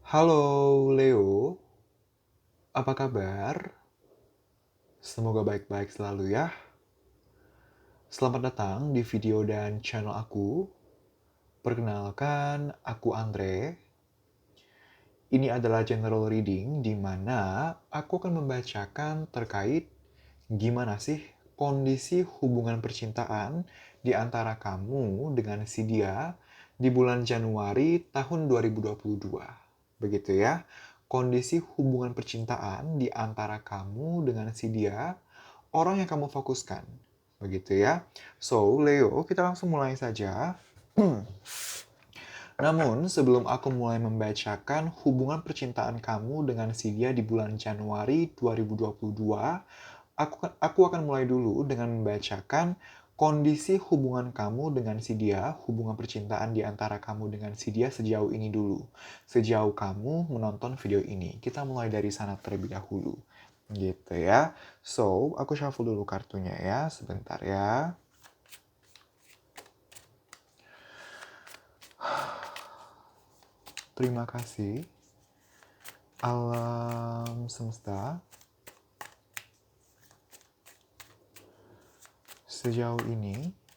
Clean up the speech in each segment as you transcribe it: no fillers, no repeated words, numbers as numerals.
Halo Leo, apa kabar? Semoga baik-baik selalu ya. Selamat datang di video dan channel aku. Perkenalkan, aku Andre. Ini adalah general reading di mana aku akan membacakan terkait gimana sih kondisi hubungan percintaan di antara kamu dengan si dia di bulan Januari tahun 2022. Begitu ya. Kondisi hubungan percintaan di antara kamu dengan si dia, orang yang kamu fokuskan. Begitu ya. So, Leo, kita langsung mulai saja. Namun, sebelum aku mulai membacakan hubungan percintaan kamu dengan si dia di bulan Januari 2022, aku akan mulai dulu dengan membacakan kondisi hubungan kamu dengan si dia, hubungan percintaan di antara kamu dengan si dia sejauh ini dulu. Sejauh kamu menonton video ini. Kita mulai dari sana terlebih dahulu. Gitu ya. So, aku shuffle dulu kartunya ya. Sebentar ya. Terima kasih. Alam semesta.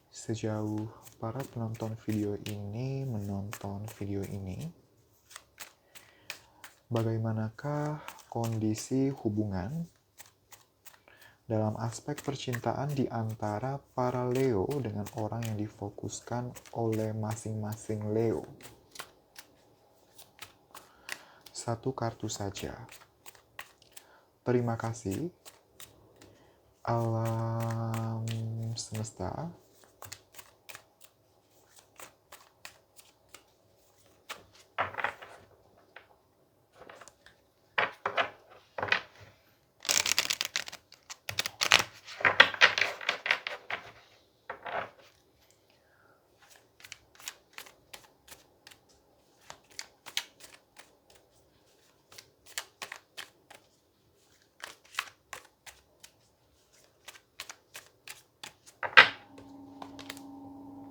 Sejauh para penonton video ini menonton video ini, bagaimanakah kondisi hubungan dalam aspek percintaan di antara para Leo dengan orang yang difokuskan oleh masing-masing Leo? Satu kartu saja. Terima kasih. Alam semesta.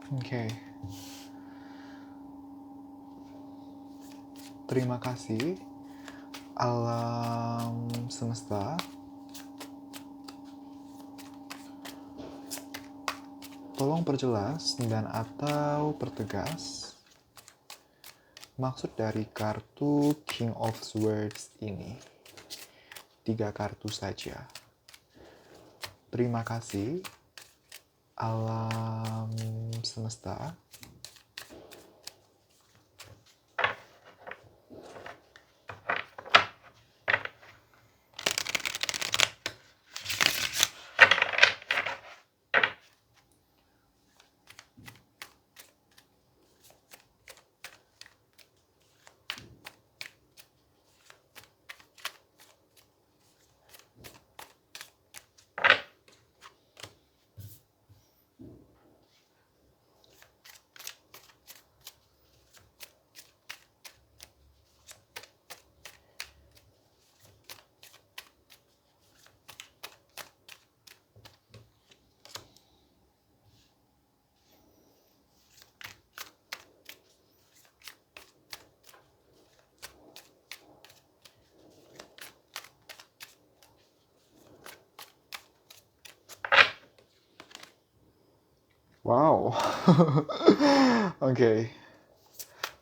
Oke. Terima kasih. Alam semesta. Tolong perjelas dan atau pertegas maksud dari kartu King of Swords ini. 3 kartu saja. Terima kasih. Alam semesta. Wow. Oke.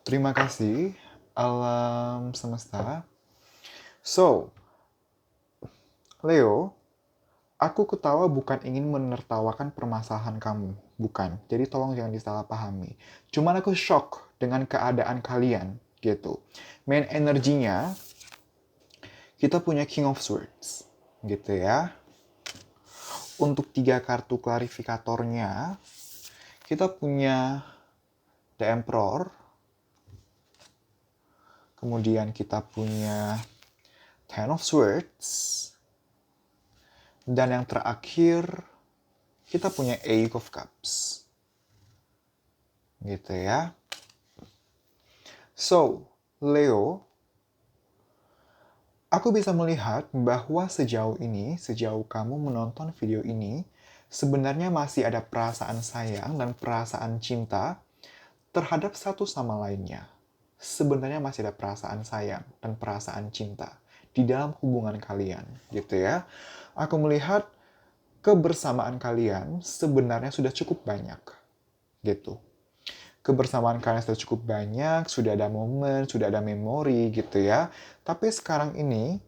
Terima kasih, alam semesta. So, Leo, aku ketawa bukan ingin menertawakan permasalahan kamu. Bukan. Jadi tolong jangan disalahpahami. Cuman aku shock dengan keadaan kalian, gitu. Main energinya, kita punya King of Swords, gitu ya. Untuk 3 kartu klarifikatornya, kita punya The Emperor, kemudian kita punya Ten of Swords, dan yang terakhir kita punya Eight of Cups. Gitu ya. So, Leo, aku bisa melihat bahwa sejauh kamu menonton video ini, sebenarnya masih ada perasaan sayang dan perasaan cinta terhadap satu sama lainnya. sebenarnya masih ada perasaan sayang dan perasaan cinta di dalam hubungan kalian, gitu ya. Aku melihat kebersamaan kalian sebenarnya sudah cukup banyak, gitu. Kebersamaan kalian sudah cukup banyak, sudah ada momen, sudah ada memori, gitu ya. Tapi sekarang ini,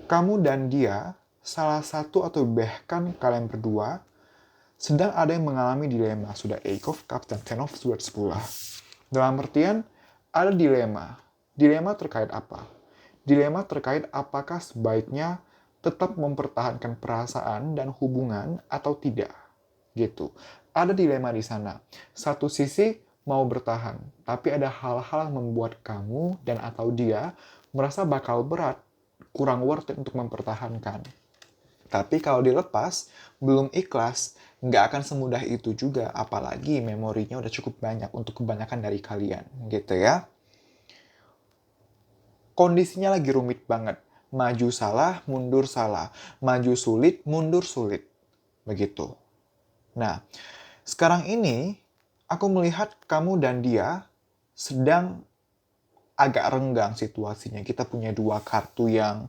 kamu dan dia, salah satu atau bahkan kalian berdua, sedang ada yang mengalami dilema. Sudah Eight of Cups dan Ten of Swords pula. Dalam artian, ada dilema. Dilema terkait apa? Dilema terkait apakah sebaiknya tetap mempertahankan perasaan dan hubungan atau tidak. Gitu. Ada dilema di sana. Satu sisi mau bertahan, tapi ada hal-hal yang membuat kamu dan atau dia merasa bakal berat, kurang worth it untuk mempertahankan. Tapi kalau dilepas, belum ikhlas, nggak akan semudah itu juga. Apalagi memorinya udah cukup banyak untuk kebanyakan dari kalian, gitu ya. Kondisinya lagi rumit banget. Maju salah, mundur salah. Maju sulit, mundur sulit. Begitu. Nah, sekarang ini, aku melihat kamu dan dia sedang agak renggang situasinya. Kita punya dua kartu yang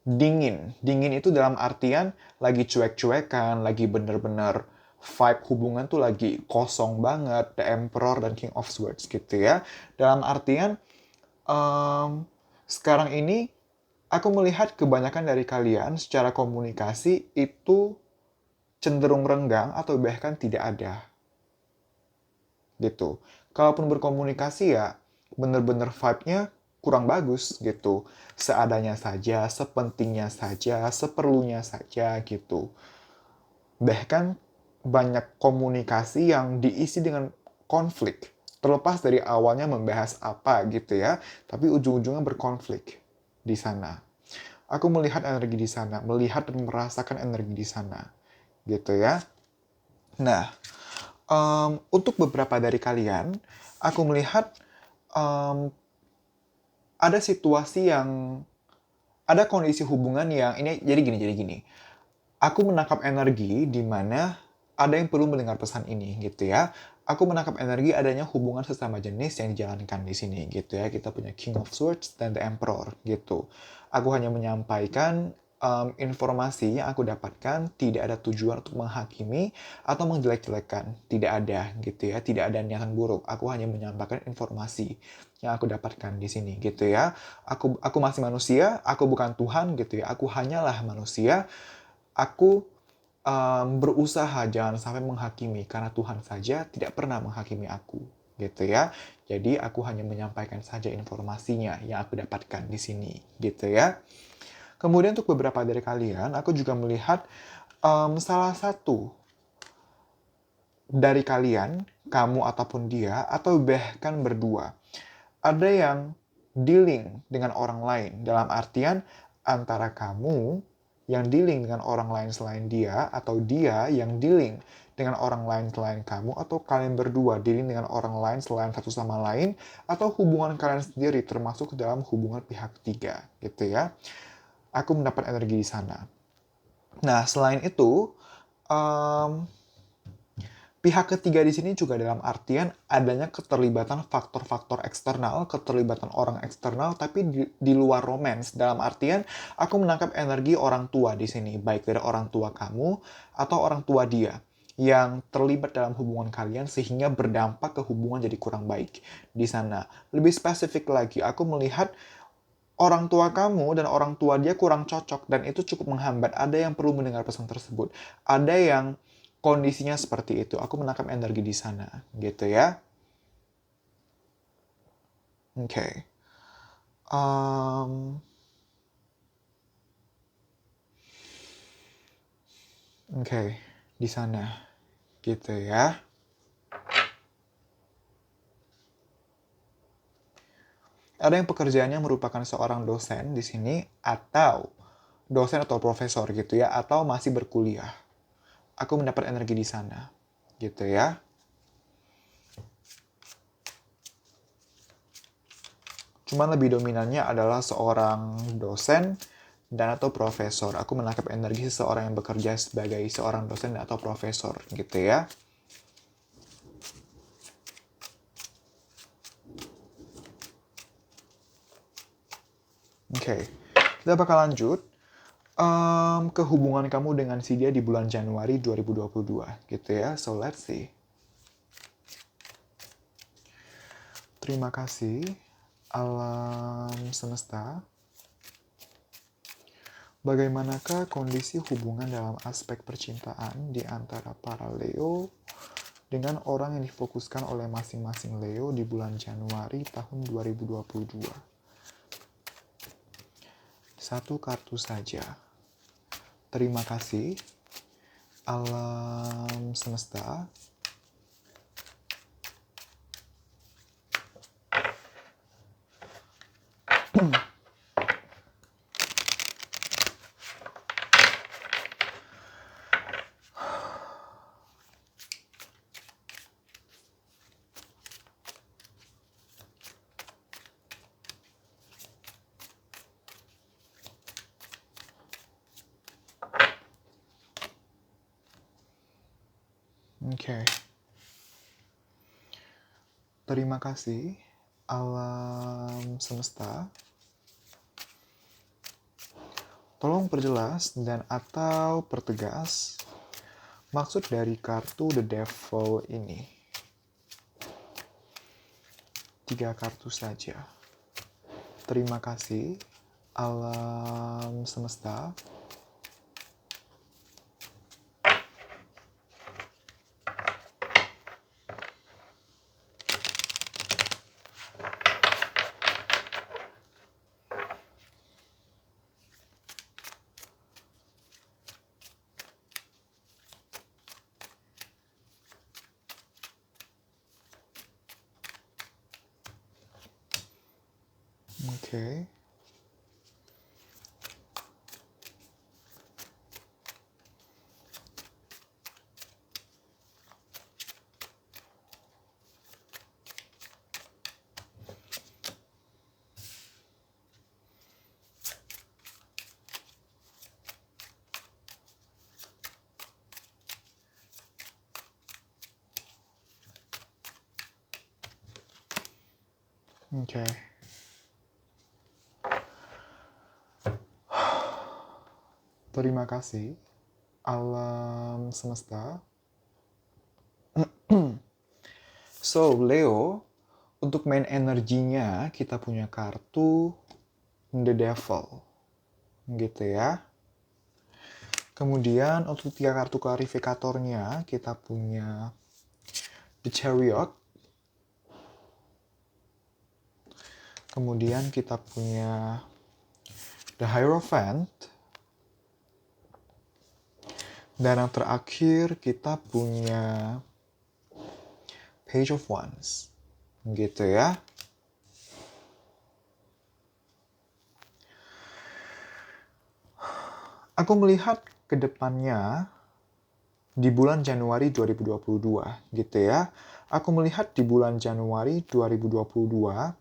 dingin. Dingin itu dalam artian lagi cuek-cuekan, lagi bener-bener vibe hubungan tuh lagi kosong banget. The Emperor dan King of Swords gitu ya. Dalam artian, sekarang ini aku melihat kebanyakan dari kalian secara komunikasi itu cenderung renggang atau bahkan tidak ada. Gitu. Kalaupun berkomunikasi ya bener-bener vibe-nya kurang bagus gitu. Seadanya saja, sepentingnya saja, seperlunya saja gitu. Bahkan banyak komunikasi yang diisi dengan konflik. Terlepas dari awalnya membahas apa gitu ya, tapi ujung-ujungnya berkonflik di sana. Aku melihat energi di sana, melihat dan merasakan energi di sana. Gitu ya. Nah, untuk beberapa dari kalian, aku melihat ada situasi yang ada kondisi hubungan yang ini jadi gini. Aku menangkap energi di mana ada yang perlu mendengar pesan ini gitu ya. Aku menangkap energi adanya hubungan sesama jenis yang dijalankan di sini gitu ya. Kita punya King of Swords dan The Emperor gitu. Aku hanya menyampaikan informasi yang aku dapatkan, tidak ada tujuan untuk menghakimi atau menjelek-jelekan, tidak ada gitu ya, tidak ada niatan buruk. Aku hanya menyampaikan informasi yang aku dapatkan di sini gitu ya. Aku masih manusia, aku bukan Tuhan gitu ya. Aku hanyalah manusia. Aku berusaha jangan sampai menghakimi karena Tuhan saja tidak pernah menghakimi aku gitu ya. Jadi aku hanya menyampaikan saja informasinya yang aku dapatkan di sini gitu ya. Kemudian untuk beberapa dari kalian, aku juga melihat salah satu dari kalian, kamu ataupun dia, atau bahkan berdua, ada yang dealing dengan orang lain. Dalam artian antara kamu yang dealing dengan orang lain selain dia, atau dia yang dealing dengan orang lain selain kamu, atau kalian berdua dealing dengan orang lain selain satu sama lain, atau hubungan kalian sendiri termasuk dalam hubungan pihak ketiga, gitu ya. Aku mendapat energi di sana. Nah, selain itu, pihak ketiga di sini juga dalam artian adanya keterlibatan faktor-faktor eksternal, keterlibatan orang eksternal, tapi di luar romance. Dalam artian, aku menangkap energi orang tua di sini, baik dari orang tua kamu atau orang tua dia yang terlibat dalam hubungan kalian sehingga berdampak ke hubungan jadi kurang baik di sana. Lebih spesifik lagi, aku melihat orang tua kamu dan orang tua dia kurang cocok dan itu cukup menghambat. Ada yang perlu mendengar pesan tersebut. Ada yang kondisinya seperti itu. Aku menangkap energi di sana, gitu ya. Oke. Oke, di sana, gitu ya. Ada yang pekerjaannya merupakan seorang dosen di sini atau dosen atau profesor gitu ya, atau masih berkuliah. Aku mendapat energi di sana, gitu ya. Cuman lebih dominannya adalah seorang dosen dan atau profesor. Aku menangkap energi seseorang yang bekerja sebagai seorang dosen atau profesor, gitu ya. Oke, kita bakal lanjut ke hubungan kamu dengan si dia di bulan Januari 2022 gitu ya. So let's see. Terima kasih alam semesta. Bagaimanakah kondisi hubungan dalam aspek percintaan di antara para Leo dengan orang yang difokuskan oleh masing-masing Leo di bulan Januari tahun 2022? Satu kartu saja. Terima kasih alam semesta. Oke. Terima kasih alam semesta. Tolong perjelas dan atau pertegas maksud dari kartu The Devil ini. 3 kartu saja. Terima kasih alam semesta. Oke. Oke. Terima kasih alam semesta. So, Leo, untuk main energinya kita punya kartu The Devil. Gitu ya. Kemudian untuk 3 kartu klarifikatornya kita punya The Chariot. Kemudian kita punya The Hierophant. Dan yang terakhir kita punya Page of Wands. Gitu ya. Aku melihat ke depannya di bulan Januari 2022 gitu ya. Aku melihat di bulan Januari 2022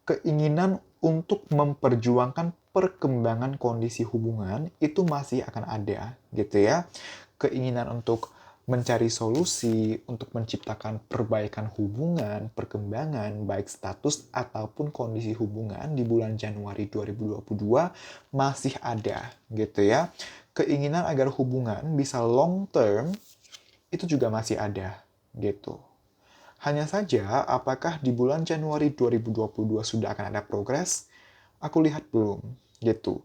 keinginan untuk memperjuangkan perkembangan kondisi hubungan itu masih akan ada gitu ya. Keinginan untuk mencari solusi untuk menciptakan perbaikan hubungan, perkembangan baik status ataupun kondisi hubungan di bulan Januari 2022 masih ada gitu ya. Keinginan agar hubungan bisa long term itu juga masih ada gitu. Hanya saja, apakah di bulan Januari 2022 sudah akan ada progres? Aku lihat belum, gitu.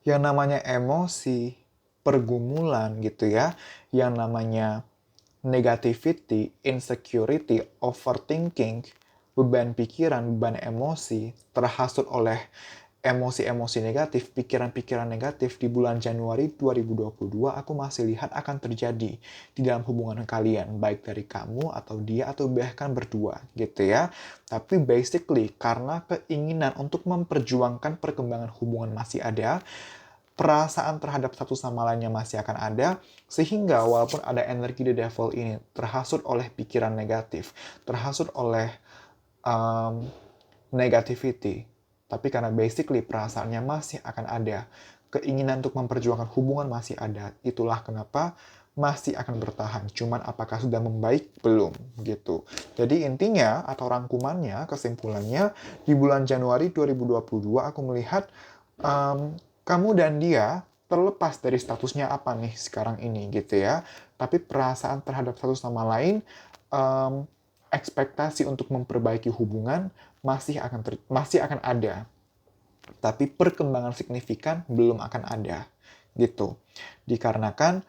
Yang namanya emosi, pergumulan gitu ya, yang namanya negativity, insecurity, overthinking, beban pikiran, beban emosi, terhasut oleh emosi-emosi negatif, pikiran-pikiran negatif di bulan Januari 2022 aku masih lihat akan terjadi di dalam hubungan kalian, baik dari kamu atau dia atau bahkan berdua gitu ya. Tapi basically karena keinginan untuk memperjuangkan perkembangan hubungan masih ada, perasaan terhadap satu sama lainnya masih akan ada, sehingga walaupun ada energi the devil ini terhasut oleh pikiran negatif, terhasut oleh negativity, tapi karena basically perasaannya masih akan ada, keinginan untuk memperjuangkan hubungan masih ada. Itulah kenapa masih akan bertahan. Cuman apakah sudah membaik? Belum, gitu. Jadi intinya atau rangkumannya, kesimpulannya, di bulan Januari 2022 aku melihat kamu dan dia terlepas dari statusnya apa nih sekarang ini gitu ya. Tapi perasaan terhadap satu sama lain, ekspektasi untuk memperbaiki hubungan masih akan ada. Tapi perkembangan signifikan belum akan ada gitu. Dikarenakan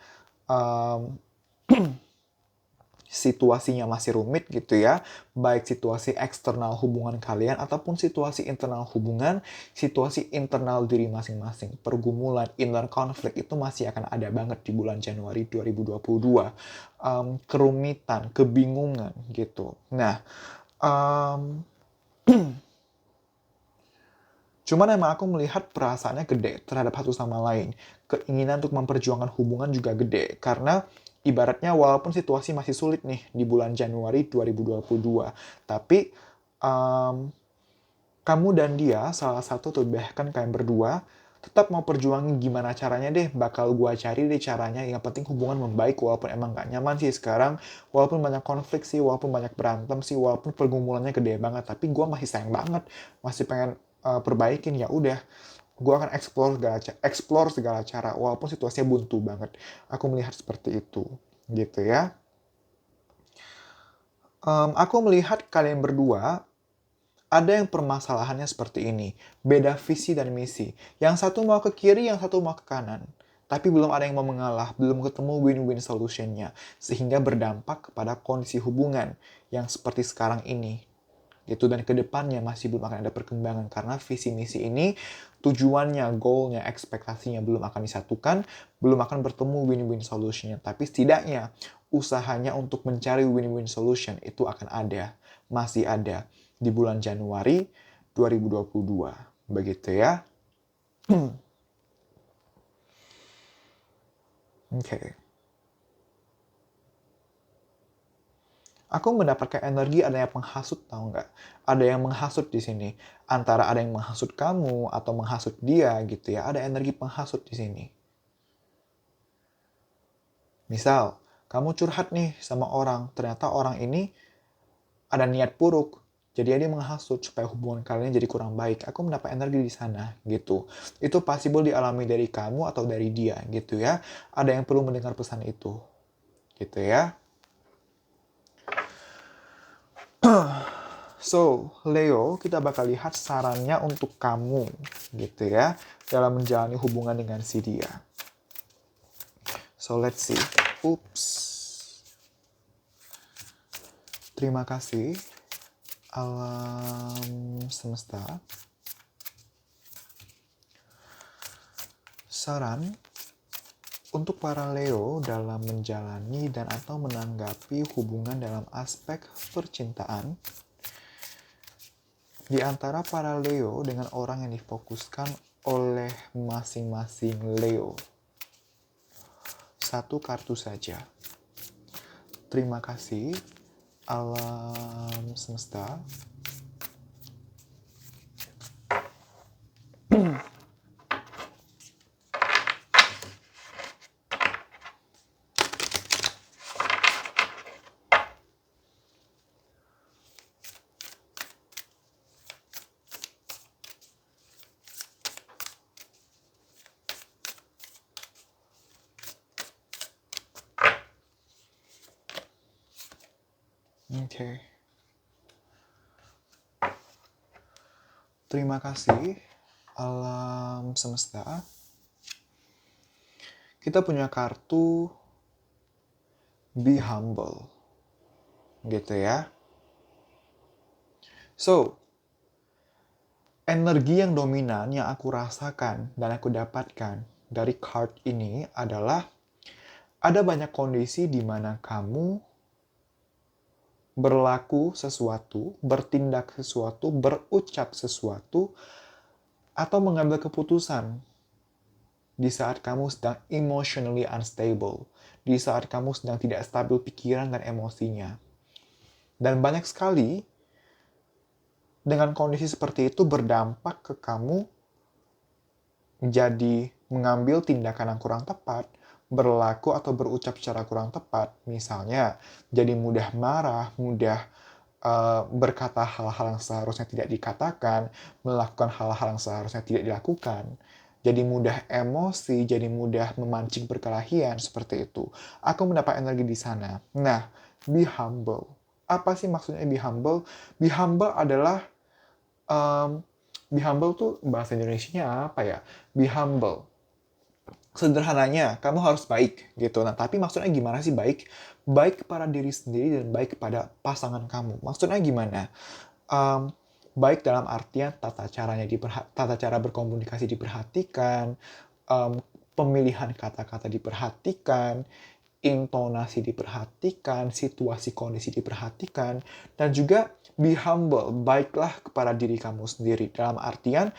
situasinya masih rumit gitu ya, baik situasi eksternal hubungan kalian ataupun situasi internal hubungan, situasi internal diri masing-masing. Pergumulan, inner conflict itu masih akan ada banget di bulan Januari 2022. Kerumitan, kebingungan gitu. Nah, cuman emang aku melihat perasaannya gede terhadap satu sama lain. Keinginan untuk memperjuangkan hubungan juga gede. Karena ibaratnya walaupun situasi masih sulit nih di bulan Januari 2022. Tapi kamu dan dia, salah satu atau bahkan kalian berdua, tetap mau perjuangin gimana caranya deh. Bakal gua cari deh caranya. Yang penting hubungan membaik walaupun emang gak nyaman sih sekarang. Walaupun banyak konflik sih, walaupun banyak berantem sih, walaupun pergumulannya gede banget. Tapi gua masih sayang banget. Masih pengen perbaikin, ya udah gue akan explore segala cara walaupun situasinya buntu banget. Aku melihat seperti itu gitu ya. Aku melihat kalian berdua ada yang permasalahannya seperti ini, beda visi dan misi. Yang satu mau ke kiri, yang satu mau ke kanan, tapi belum ada yang mau mengalah, belum ketemu win-win solutionnya, sehingga berdampak kepada kondisi hubungan yang seperti sekarang ini gitu. Dan kedepannya masih belum akan ada perkembangan karena visi misi ini tujuannya, goalnya, ekspektasinya belum akan disatukan, belum akan bertemu win-win solutionnya. Tapi setidaknya usahanya untuk mencari win-win solution itu akan ada, masih ada di bulan Januari 2022. Begitu ya. Oke. Aku mendapatkan energi ada yang menghasut, tahu nggak? Ada yang menghasut di sini. Antara ada yang menghasut kamu atau menghasut dia gitu ya. Ada energi penghasut di sini. Misal, kamu curhat nih sama orang. Ternyata orang ini ada niat buruk. Jadi dia menghasut supaya hubungan kalian jadi kurang baik. Aku mendapat energi di sana gitu. Itu possible dialami dari kamu atau dari dia gitu ya. Ada yang perlu mendengar pesan itu. Gitu ya. So, Leo, kita bakal lihat sarannya untuk kamu, gitu ya, dalam menjalani hubungan dengan si dia. So, let's see. Oops. Terima kasih, alam semesta. Saran untuk para Leo dalam menjalani dan atau menanggapi hubungan dalam aspek percintaan. Di antara para Leo dengan orang yang difokuskan oleh masing-masing Leo. Satu kartu saja. Terima kasih, alam semesta. Oke. Terima kasih, alam semesta. Kita punya kartu Be Humble. Gitu ya. So, energi yang dominan yang aku rasakan dan aku dapatkan dari card ini adalah ada banyak kondisi di mana kamu berlaku sesuatu, bertindak sesuatu, berucap sesuatu, atau mengambil keputusan di saat kamu sedang emotionally unstable, di saat kamu sedang tidak stabil pikiran dan emosinya. Dan banyak sekali dengan kondisi seperti itu berdampak ke kamu jadi mengambil tindakan yang kurang tepat, berlaku atau berucap secara kurang tepat, misalnya jadi mudah marah, mudah berkata hal-hal yang seharusnya tidak dikatakan, melakukan hal-hal yang seharusnya tidak dilakukan, jadi mudah emosi, jadi mudah memancing perkelahian, seperti itu. Aku mendapat energi di sana. Nah, be humble. Apa sih maksudnya be humble? Be humble adalah, be humble tuh bahasa Indonesianya apa ya? Be humble. Sederhananya, kamu harus baik gitu. Nah, tapi maksudnya gimana sih baik? Baik kepada diri sendiri dan baik kepada pasangan kamu. Maksudnya gimana? Em, Baik dalam artian tata cara berkomunikasi diperhatikan, em, pemilihan kata-kata diperhatikan, intonasi diperhatikan, situasi kondisi diperhatikan, dan juga be humble, baiklah kepada diri kamu sendiri. Dalam artian,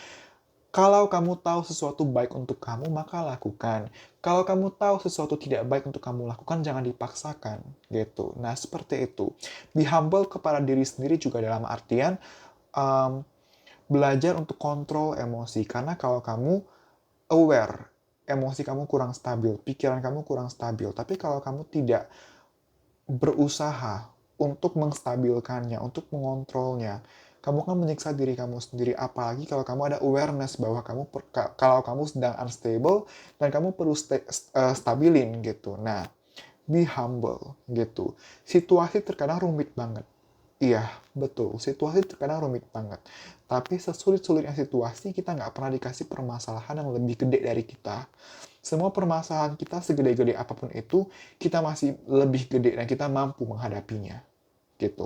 kalau kamu tahu sesuatu baik untuk kamu, maka lakukan. Kalau kamu tahu sesuatu tidak baik untuk kamu lakukan, jangan dipaksakan, gitu. Nah, seperti itu. Be humble kepada diri sendiri juga dalam artian, um, belajar untuk kontrol emosi. Karena kalau kamu aware, emosi kamu kurang stabil, pikiran kamu kurang stabil. Tapi kalau kamu tidak berusaha untuk menstabilkannya, untuk mengontrolnya, kamu kan menyiksa diri kamu sendiri. Apalagi kalau kamu ada awareness bahwa kalau kamu sedang unstable dan kamu perlu stabilin gitu. Nah, be humble gitu. Situasi terkadang rumit banget. Iya, betul. Situasi terkadang rumit banget. Tapi sesulit-sulitnya situasi, kita nggak pernah dikasih permasalahan yang lebih gede dari kita. Semua permasalahan kita, segede-gede apapun itu, kita masih lebih gede dan kita mampu menghadapinya. Gitu.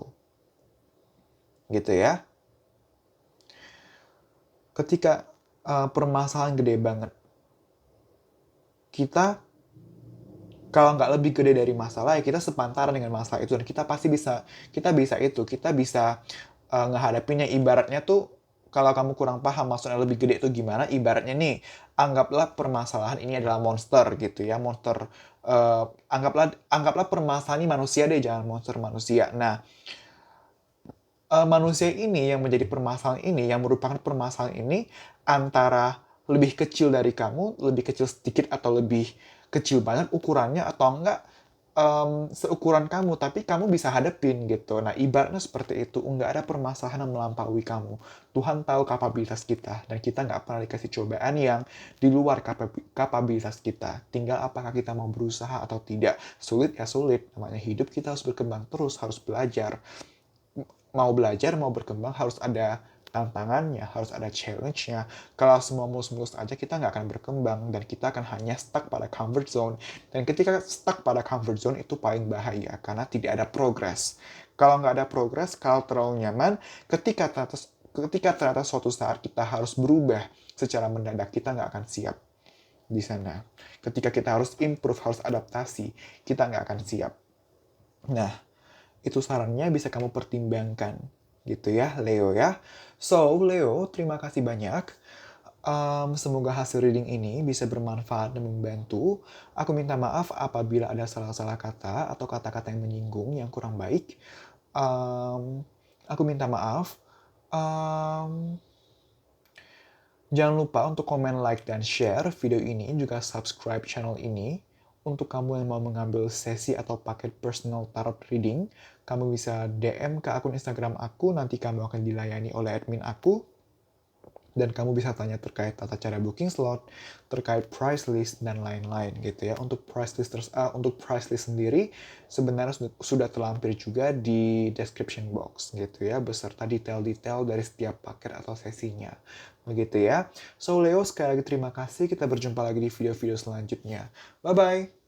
Gitu ya. Ketika permasalahan gede banget, kita kalau nggak lebih gede dari masalah, ya kita sepantaran dengan masalah itu. Dan kita bisa ngehadapinya. Ibaratnya tuh, kalau kamu kurang paham maksudnya lebih gede itu gimana, ibaratnya nih, anggaplah permasalahan ini adalah monster gitu ya, monster, anggaplah permasalahan ini manusia deh, jangan monster manusia. Nah, manusia ini yang menjadi permasalahan ini, yang merupakan permasalahan ini, antara lebih kecil dari kamu, lebih kecil sedikit atau lebih kecil banget ukurannya, atau enggak seukuran kamu, tapi kamu bisa hadepin gitu. Nah, ibaratnya seperti itu, nggak ada permasalahan yang melampaui kamu. Tuhan tahu kapabilitas kita, dan kita nggak pernah dikasih cobaan yang di luar kapabilitas kita. Tinggal apakah kita mau berusaha atau tidak. Sulit ya sulit, namanya hidup kita harus berkembang terus, harus belajar. Mau belajar, mau berkembang, harus ada tantangannya, harus ada challenge-nya. Kalau semua mulus-mulus aja, kita nggak akan berkembang, dan kita akan hanya stuck pada comfort zone. Dan ketika stuck pada comfort zone, itu paling bahaya, karena tidak ada progress. Kalau nggak ada progress, kalau terlalu nyaman, ketika ternyata suatu saat kita harus berubah secara mendadak, kita nggak akan siap di sana. Ketika kita harus improve, harus adaptasi, kita nggak akan siap. Nah, itu sarannya bisa kamu pertimbangkan. Gitu ya, Leo ya. So, Leo, terima kasih banyak. Semoga hasil reading ini bisa bermanfaat dan membantu. Aku minta maaf apabila ada salah-salah kata atau kata-kata yang menyinggung, yang kurang baik. Aku minta maaf. Jangan lupa untuk komen, like, dan share video ini, juga subscribe channel ini. Untuk kamu yang mau mengambil sesi atau paket personal tarot reading, kamu bisa DM ke akun Instagram aku, nanti kamu akan dilayani oleh admin aku. Dan kamu bisa tanya terkait tata cara booking slot, terkait price list, dan lain-lain gitu ya. Untuk price list sendiri, sebenarnya sudah terlampir juga di description box gitu ya, beserta detail-detail dari setiap paket atau sesinya. Begitu ya. So Leo, sekali lagi terima kasih. Kita berjumpa lagi di video-video selanjutnya. Bye-bye!